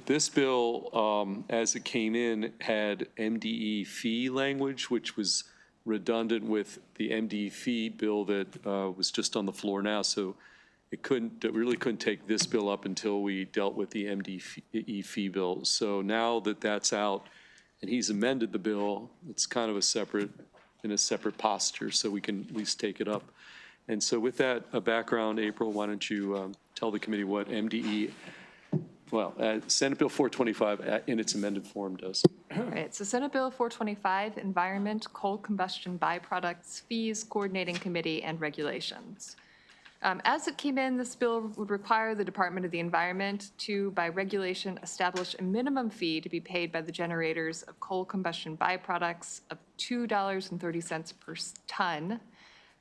This bill, as it came in, had MDE fee language, which was redundant with the MDE fee bill that was just on the floor now. So it really couldn't take this bill up until we dealt with the MDE fee bill. So now that that's out and he's amended the bill, it's kind of in a separate posture, so we can at least take it up. And so with that background, April, why don't you tell the committee what MDE, Senate Bill 425 in its amended form does. All right, so Senate Bill 425, Environment, Coal Combustion Byproducts, Fees, Coordinating Committee, and Regulations. As it came in, this bill would require the Department of the Environment to, by regulation, establish a minimum fee to be paid by the generators of coal combustion byproducts of $2.30 per ton.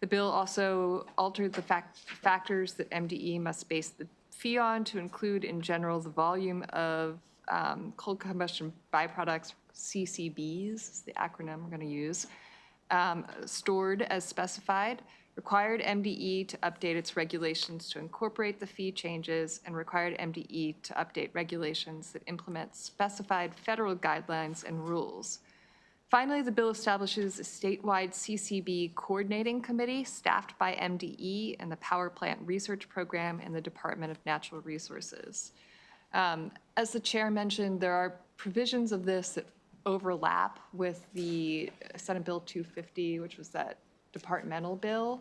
The bill also altered the factors that MDE must base the fee on to include, in general, the volume of coal combustion byproducts, CCBs, is the acronym we're going to use, stored as specified, required MDE to update its regulations to incorporate the fee changes, and required MDE to update regulations that implement specified federal guidelines and rules. Finally, the bill establishes a statewide CCB coordinating committee staffed by MDE and the Power Plant Research Program in the Department of Natural Resources. As the chair mentioned, there are provisions of this that overlap with the Senate Bill 250, which was that departmental bill.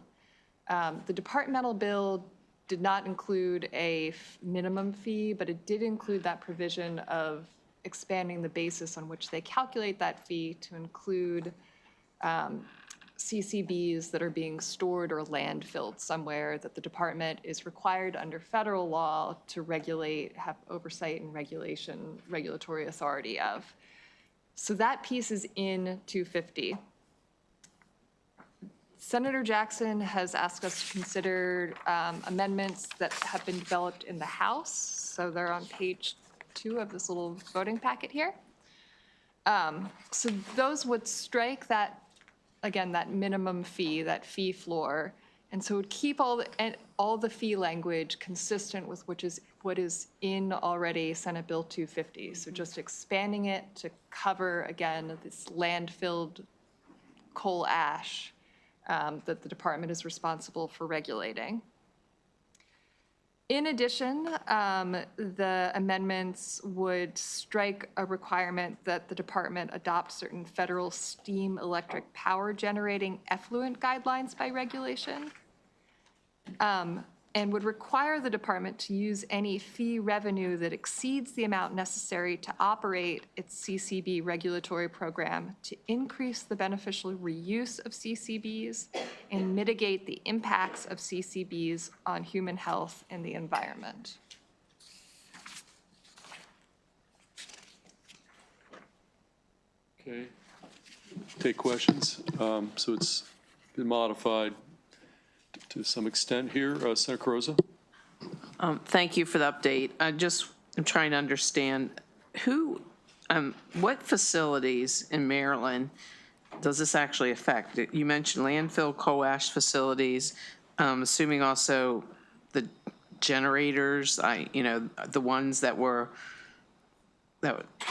The departmental bill did not include a minimum fee, but it did include that provision of expanding the basis on which they calculate that fee to include CCBs that are being stored or landfilled somewhere that the department is required under federal law to regulate, have oversight and regulatory authority of. So that piece is in 250. Senator Jackson has asked us to consider amendments that have been developed in the House. So they're on page 2 of this little voting packet here. So those would strike that, again, that minimum fee, that fee floor, and so it would keep all the fee language consistent with what is in already Senate Bill 250. So just expanding it to cover, again, this landfilled coal ash that the department is responsible for regulating. In addition, the amendments would strike a requirement that the department adopt certain federal steam electric power generating effluent guidelines by regulation, and would require the department to use any fee revenue that exceeds the amount necessary to operate its CCB regulatory program to increase the beneficial reuse of CCBs and mitigate the impacts of CCBs on human health and the environment. Okay. Take questions. So it's been modified to some extent here. Senator Carrozza. Thank you for the update. I'm trying to understand what facilities in Maryland does this actually affect? You mentioned landfill coal ash facilities, assuming also the generators, the ones that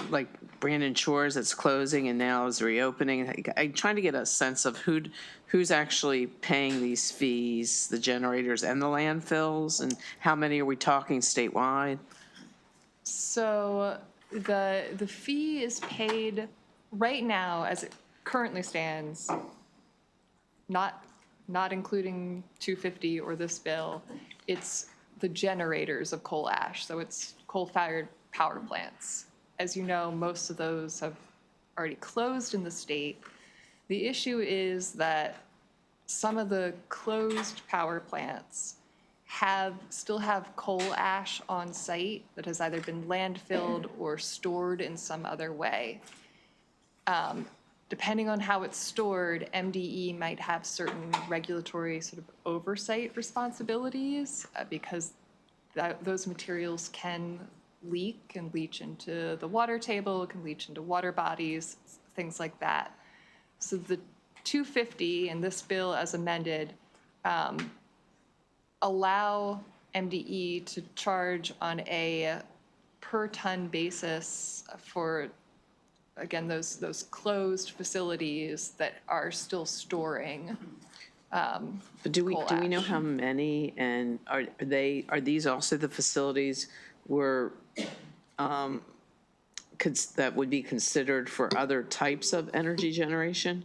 like Brandon Shores that's closing and now is reopening. I'm trying to get a sense of who's actually paying these fees, the generators and the landfills, and how many are we talking statewide? So the fee is paid right now as it currently stands, not including 250 or this bill. It's the generators of coal ash, so it's coal-fired power plants. As you know, most of those have already closed in the state. The issue is that some of the closed power plants still have coal ash on site that has either been landfilled or stored in some other way. Depending on how it's stored, MDE might have certain regulatory sort of oversight responsibilities because those materials can leak and leach into the water table, can leach into water bodies, things like that. So the 250 and this bill as amended allow MDE to charge on a per ton basis for, again, those closed facilities that are still storing. But do we know ash. how many, and are these also the facilities where, that would be considered for other types of energy generation?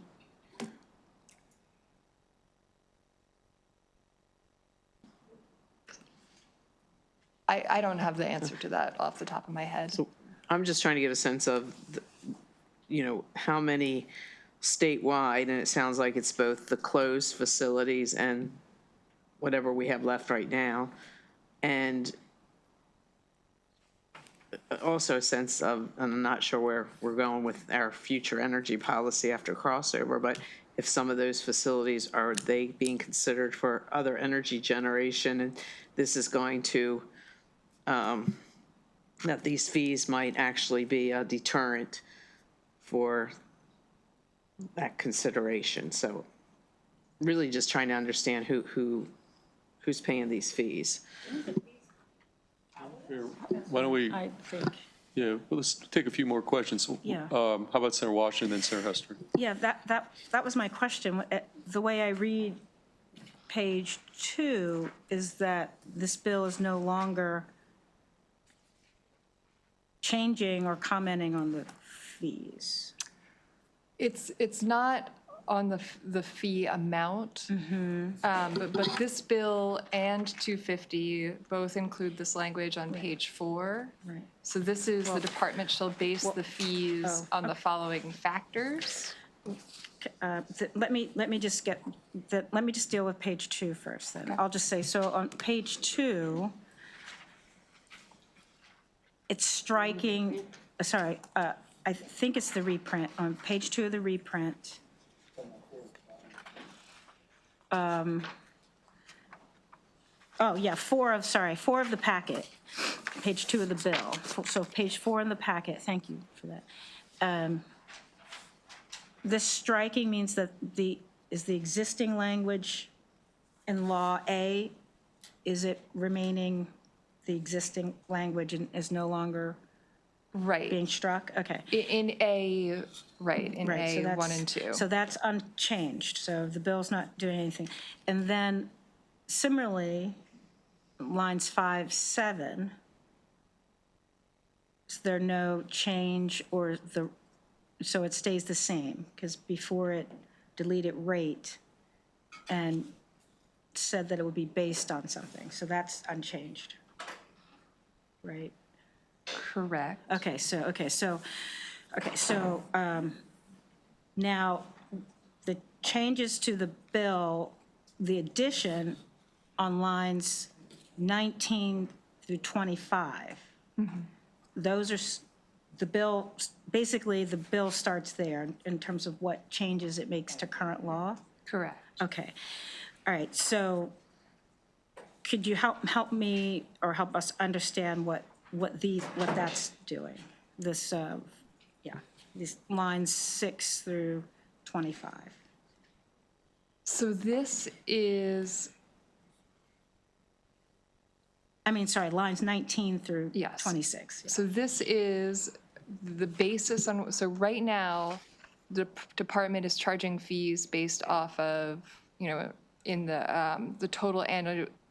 I don't have the answer to that off the top of my head. I'm just trying to get a sense of, how many statewide, and it sounds like it's both the closed facilities and whatever we have left right now, and also a sense of, and I'm not sure where we're going with our future energy policy after crossover, but if some of those facilities, are they being considered for other energy generation, and this is going to, that these fees might actually be a deterrent for that consideration. So really just trying to understand who's paying these fees. Why don't we, I think, yeah, well, let's take a few more questions. Yeah. How about Senator Washington, then Senator Hester? yeah, that was my question. The way I read page 2 is that this bill is no longer changing or commenting on the fees. It's not on the fee amount, but this bill and 250 both include this language on page 4. Right. So this is, the department shall base the fees on the following factors. Let me just deal with page 2 first then. I'll just say, so on page 2, it's striking, I think it's the reprint, on page 2 of the reprint. Oh, yeah, 4 of the packet, page 2 of the bill. So page 4 in the packet, thank you for that. This striking means that is the existing language in Law A, is it remaining the existing language and is no longer Right. being struck? Okay. In A, right, in Right, so A, 1 that's- and 2. So that's unchanged, so the bill's not doing anything. And then similarly, lines 5, 7, is there no change or so it stays the same? Because before it deleted rate and said that it would be based on something, so that's unchanged, right? Correct. Now, the changes to the bill, the addition on lines 19 through 25, those are, the bill, basically, the bill starts there in terms of what changes it makes to current law? Correct. Okay, all right, so could you help me or help us understand what that's doing? This, these lines 6 through 25. So this is, Lines 19 through Yes. 26. Yeah. so this is the basis on, so right now, the department is charging fees based off of, in the total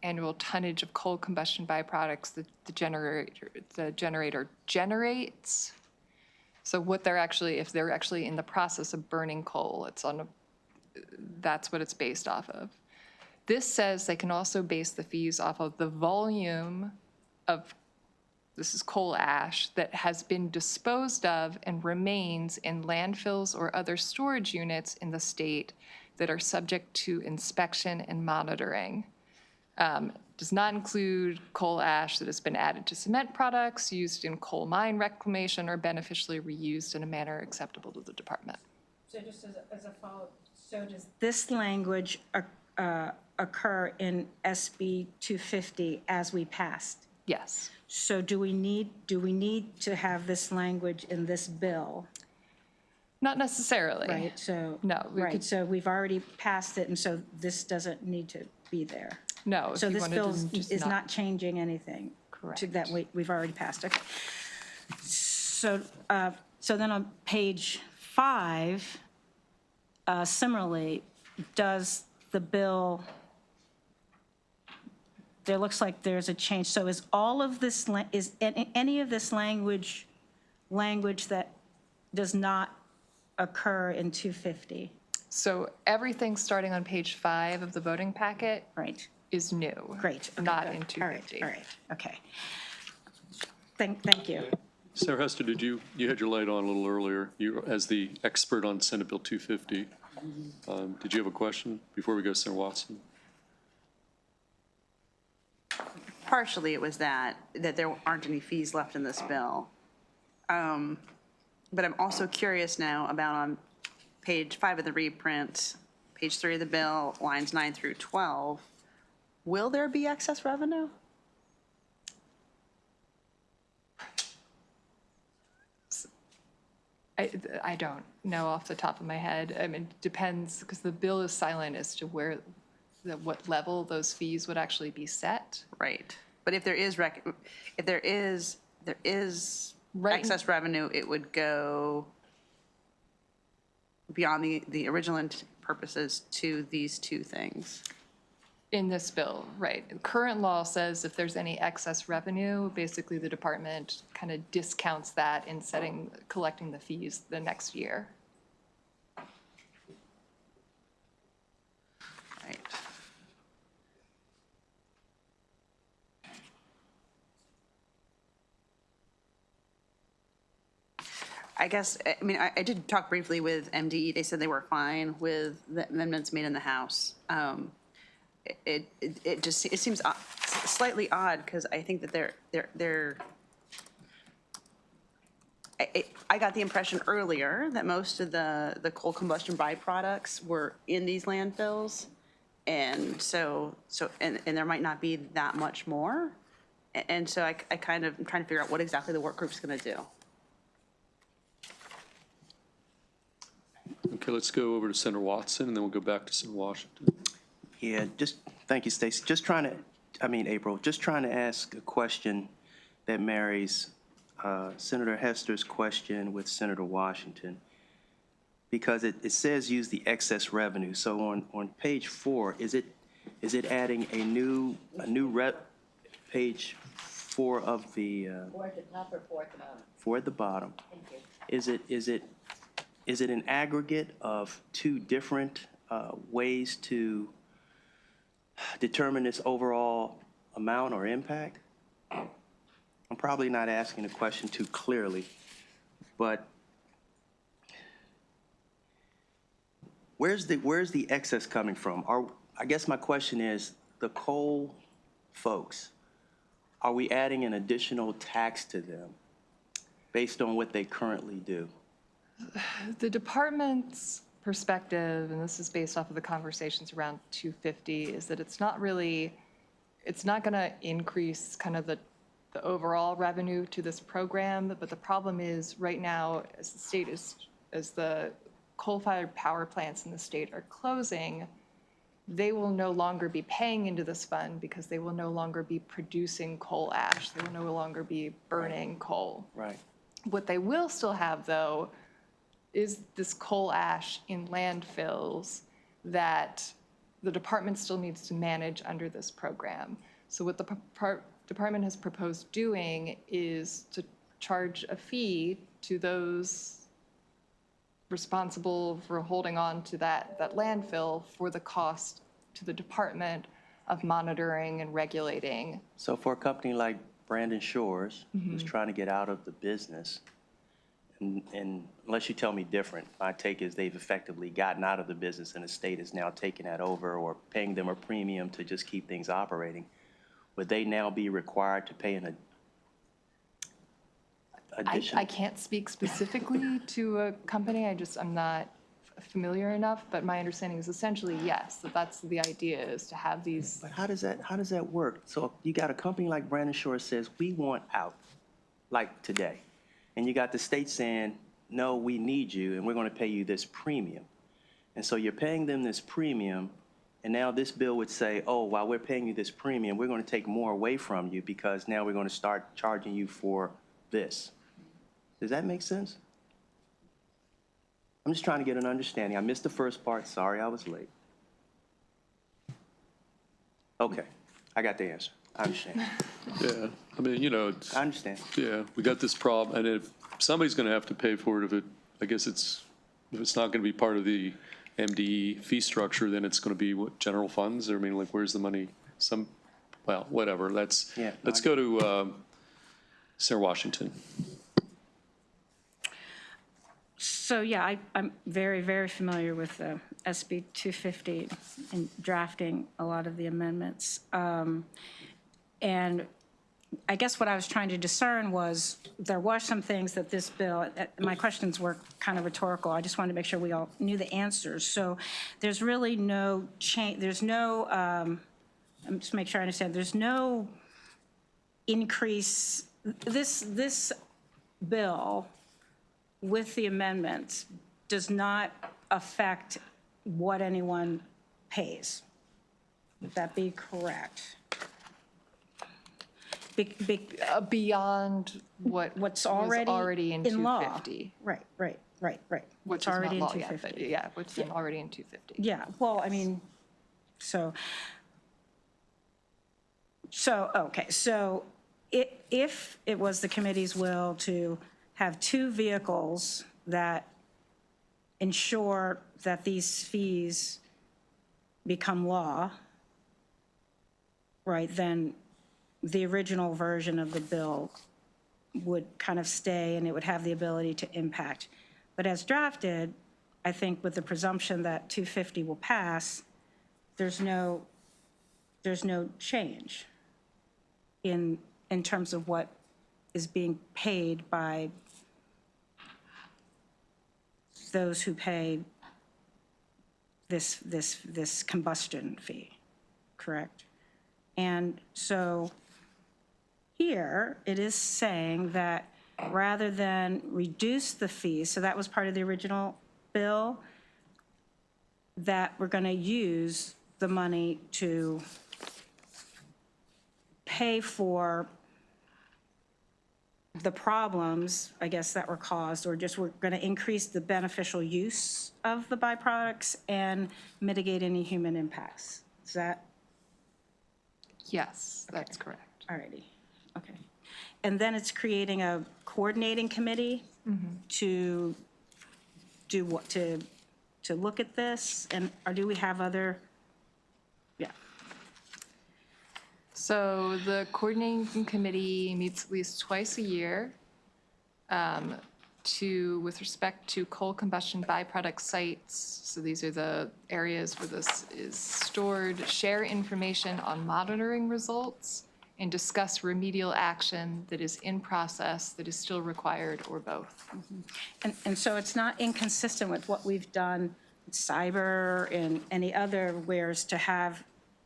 annual tonnage of coal combustion byproducts the generator generates. So what they're actually, if they're actually in the process of burning coal, that's what it's based off of. This says they can also base the fees off of the volume of, this is coal ash, that has been disposed of and remains in landfills or other storage units in the state that are subject to inspection and monitoring. Does not include coal ash that has been added to cement products, used in coal mine reclamation, or beneficially reused in a manner acceptable to the department. So just as a follow-up, so does this language occur in SB 250 as we passed? Yes. So do we need to have this language in this bill? Not necessarily. Right, so. No, we Right, could- so we've already passed it, and so this doesn't need to be there. No. if So you this wanted bill to just is not changing anything. To that we've already passed, okay. So, so then on page 5, similarly, does the bill, there looks like there's a change. So is all of this, is any of this language that does not occur in 250? So everything starting on page 5 of the voting packet Right, is new. great. Okay, Not good. in 250. All right, okay. Thank you. Sarah Hester, you had your light on a little earlier, you, as the expert on Senate Bill 250. Did you have a question before we go to Senator Watson? Partially it was that there aren't any fees left in this bill. But I'm also curious now about on page 5 of the reprint, page 3 of the bill, lines 9 through 12, will there be excess revenue? I don't know off the top of my head. I mean, it depends, because the bill is silent as to what level those fees would actually be set. Right. But if there is, Right. excess revenue, it would go beyond the original purposes to these two things. In this bill, right. Current law says if there's any excess revenue, basically the department kind of discounts that in collecting the fees the next year. Right. I guess, I mean, I did talk briefly with MDE. They said they were fine with the amendments made in the House. It seems slightly odd because I think that I got the impression earlier that most of the coal combustion byproducts were in these landfills. And so there might not be that much more. And so I kind of am trying to figure out what exactly the work group's going to do. Okay, let's go over to Senator Watson, and then we'll go back to Senator Washington. Yeah, thank you, Stacey. April, just trying to ask a question that marries Senator Hester's question with Senator Washington. Because it says use the excess revenue. So on page 4, is it adding a new page 4 of the Fourth at the top or fourth at the bottom? 4 at the bottom? Thank you. Is it an aggregate of two different ways to determine this overall amount or impact? I'm probably not asking the question too clearly, but where's the excess coming from? I guess my question is, the coal folks, are we adding an additional tax to them based on what they currently do? The department's perspective, and this is based off of the conversations around 250, is that it's not going to increase kind of the overall revenue to this program. But the problem is right now, as the coal-fired power plants in the state are closing, they will no longer be paying into this fund because they will no longer be producing coal ash. They will no longer be burning coal. Right. What they will still have, though, is this coal ash in landfills that the department still needs to manage under this program. So what the department has proposed doing is to charge a fee to those responsible for holding on to that landfill for the cost to the department of monitoring and regulating. So for a company like Brandon Shores, who's trying to get out of the business, and unless you tell me different, my take is they've effectively gotten out of the business and the state is now taking that over or paying them a premium to just keep things operating. Would they now be required to pay an addition? I can't speak specifically to a company. I'm not familiar enough, but my understanding is essentially yes, that's the idea, is to have these. But how does that work? So you got a company like Brandon Shores says, we want out, like today. And you got the state saying, no, we need you, and we're going to pay you this premium. And so you're paying them this premium, And now this bill would say, oh, while we're paying you this premium, we're going to take more away from you because now we're going to start charging you for this. Does that make sense? I'm just trying to get an understanding. I missed the first part. Sorry, I was late. Okay, I got the answer. I understand. Yeah, I mean, you know, it's, I understand. yeah, we got this problem, and if somebody's going to have to pay for it, I guess if it's not going to be part of the MDE fee structure, then it's going to be what, general funds? I mean, like, where's the money? Well, whatever, let's go to Senator Washington. So, yeah, I'm very, very familiar with SB 250 and drafting a lot of the amendments. And I guess what I was trying to discern was there were some things that this bill, my questions were kind of rhetorical. I just wanted to make sure we all knew the answers. So there's really no change, there's no, I'm just make sure I understand, there's no increase. This bill with the amendments does not affect what anyone pays. Would that be correct? Beyond what What's was already in law. 250. Right. Which What's is already not in law yet, 250. but yeah, what's already in 250. Yeah, well, I mean, okay, so if it was the committee's will to have two vehicles that ensure that these fees become law, right, then the original version of the bill would kind of stay and it would have the ability to impact. But as drafted, I think with the presumption that 250 will pass, there's no change in terms of what is being paid by those who pay this combustion fee, correct? And so here, it is saying that rather than reduce the fees, so that was part of the original bill, that we're going to use the money to pay for the problems, I guess, that were caused, or just we're going to increase the beneficial use of the byproducts and mitigate any human impacts. Is that? Yes, that's correct. All righty, okay. And then it's creating a coordinating committee to do what, to look at this? And, or do we have other, yeah. So the coordinating committee meets at least twice a year with respect to coal combustion byproduct sites. So these are the areas where this is stored, share information on monitoring results, and discuss remedial action that is in process, that is still required, or both. And so it's not inconsistent with what we've done with cyber and any other wares to have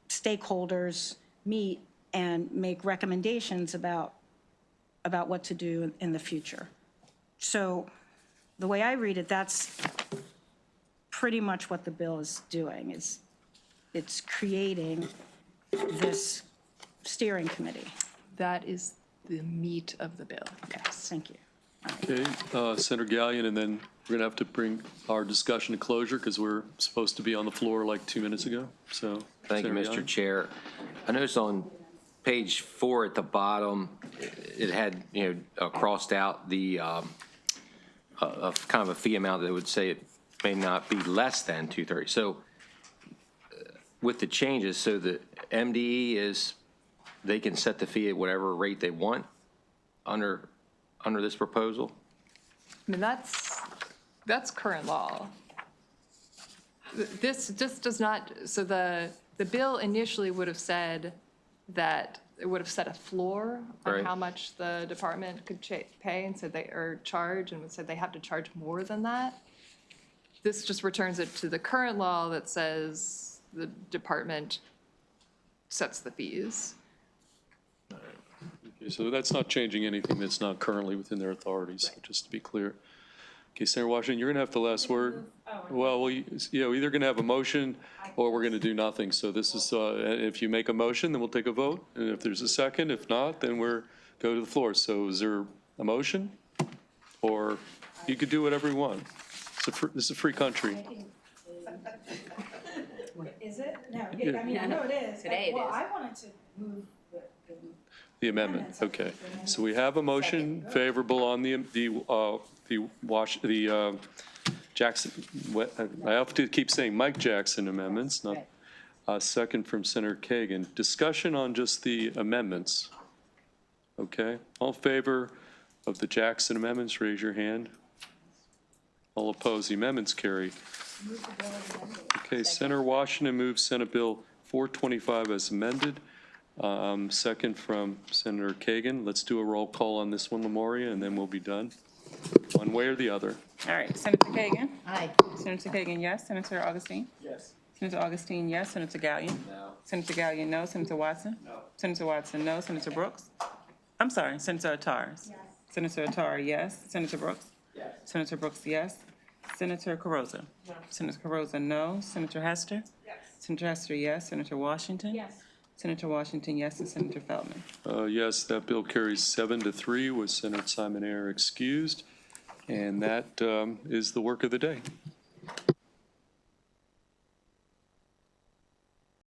stakeholders meet and make recommendations about what to do in the future. So the way I read it, that's pretty much what the bill is doing, is it's creating this steering committee. That is the meat of the bill. Okay, thank you. Okay, Senator Gallion, and then we're going to have to bring our discussion to closure because we're supposed to be on the floor like 2 minutes ago, so. Thank you, Senator Mr. Gallion. Chair. I noticed on page 4 at the bottom, it had, crossed out the, of kind of a fee amount that would say it may not be less than 230. So with the changes, so the MDE is, they can set the fee at whatever rate they want under this proposal? I mean, that's current law. This does not, so the bill initially would have said that it would have set a floor on Right. how much the department could pay and said or charge, and said they have to charge more than that. This just returns it to the current law that says the department sets the fees. Okay, so that's not changing anything that's not currently within their authority, so just to be clear. Okay, Senator Washington, you're going to have the last word. Well, either going to have a motion or we're going to do nothing. So this is, if you make a motion, then we'll take a vote. And if there's a second, if not, then go to the floor. So is there a motion? Or you could do whatever you want. This is a free country. Is it? No, I mean, I know it is. Today it Well, is. I wanted to move The amendment, okay. So we have a motion favorable on the Jackson, I have to keep saying Mike Jackson amendments, not a second from Senator Kagan. Discussion on just the amendments. Okay, all in favor of the Jackson amendments, raise your hand. All opposed, the amendments carry. Okay, Senator Washington moves Senate Bill 425 as amended. Second from Senator Kagan. Let's do a roll call on this one, Lemuria, and then we'll be done, one way or the other. All right, Senator Kagan. Aye. Senator Kagan, yes. Senator Augustine. Yes. Senator Augustine, yes. Senator Gallion. No. Senator Gallion, no. Senator Watson. No. Senator Watson, no. Senator Brooks. I'm sorry, Senator Attar. Yes. Senator Attar, yes. Senator Brooks. Yes. Senator Brooks, yes. Senator Carozza. No. Senator Carozza, no. Senator Hester. Yes. Senator Hester, yes. Senator Washington. Yes. Senator Washington, yes. And Senator Feldman. Yes, that bill carries 7-3 with Senator Simon Ayer excused. And that is the work of the day.